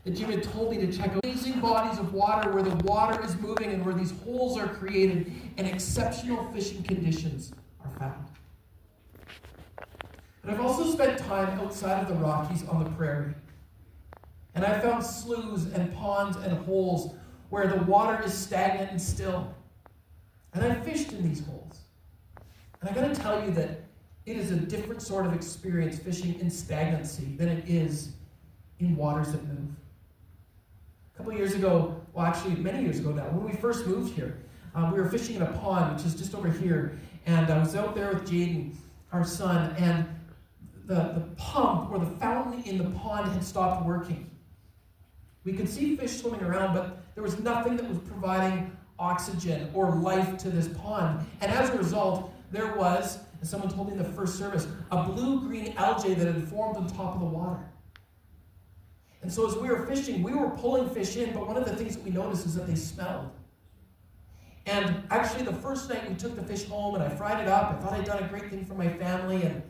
that Jim had told me to check out. Amazing bodies of water where the water is moving and where these holes are created and exceptional fishing conditions are found. But I've also spent time outside of the Rockies on the prairie. And I found sloughs and ponds and holes where the water is stagnant and still. And I fished in these holes. And I got to tell you that it is a different sort of experience fishing in stagnancy than it is in waters that move. A couple of years ago, well actually many years ago now, when we first moved here, we were fishing in a pond, which is just over here. And I was out there with Jaden, our son, and the pump or the fountain in the pond had stopped working. We could see fish swimming around, but there was nothing that was providing oxygen or life to this pond. And as a result, there was, as someone told me in the first service, a blue-green algae that had formed on top of the water. And so as we were fishing, we were pulling fish in, but one of the things that we noticed is that they smelled. And actually the first night we took the fish home and I fried it up. I thought I'd done a great thing for my family, and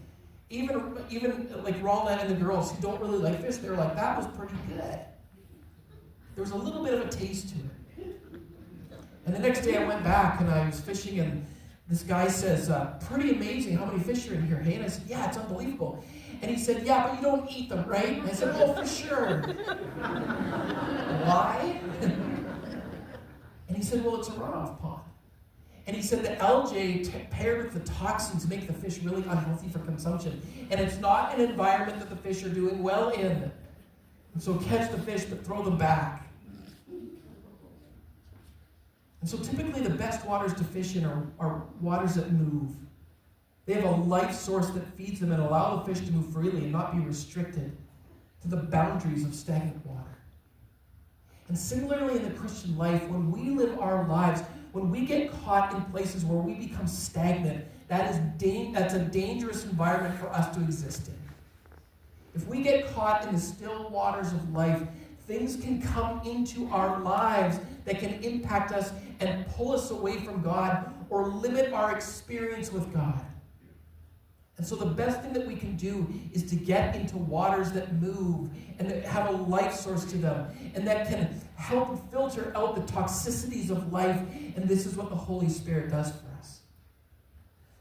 even like Roland and the girls who don't really like fish, they were like, that was pretty good. There was a little bit of a taste to it. And the next day I went back and I was fishing, and this guy says, pretty amazing how many fish are in here, hey? And I said, yeah, it's unbelievable. And he said, yeah, but you don't eat them, right? And I said, oh, for sure. Why? And he said, well, it's a runoff pond. And he said the algae paired with the toxins make the fish really unhealthy for consumption. And it's not an environment that the fish are doing well in. And so catch the fish, but throw them back. And so typically the best waters to fish in are waters that move. They have a life source that feeds them and allow the fish to move freely and not be restricted to the boundaries of stagnant water. And similarly in the Christian life, when we live our lives, when we get caught in places where we become stagnant, that's a dangerous environment for us to exist in. If we get caught in the still waters of life, things can come into our lives that can impact us and pull us away from God or limit our experience with God. And so the best thing that we can do is to get into waters that move and that have a life source to them and that can help filter out the toxicities of life. And this is what the Holy Spirit does for us.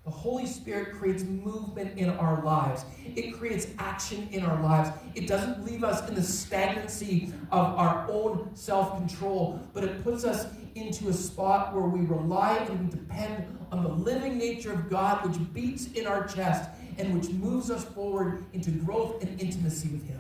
The Holy Spirit creates movement in our lives. It creates action in our lives. It doesn't leave us in the stagnancy of our own self-control, but it puts us into a spot where we rely and we depend on the living nature of God, which beats in our chest and which moves us forward into growth and intimacy with Him.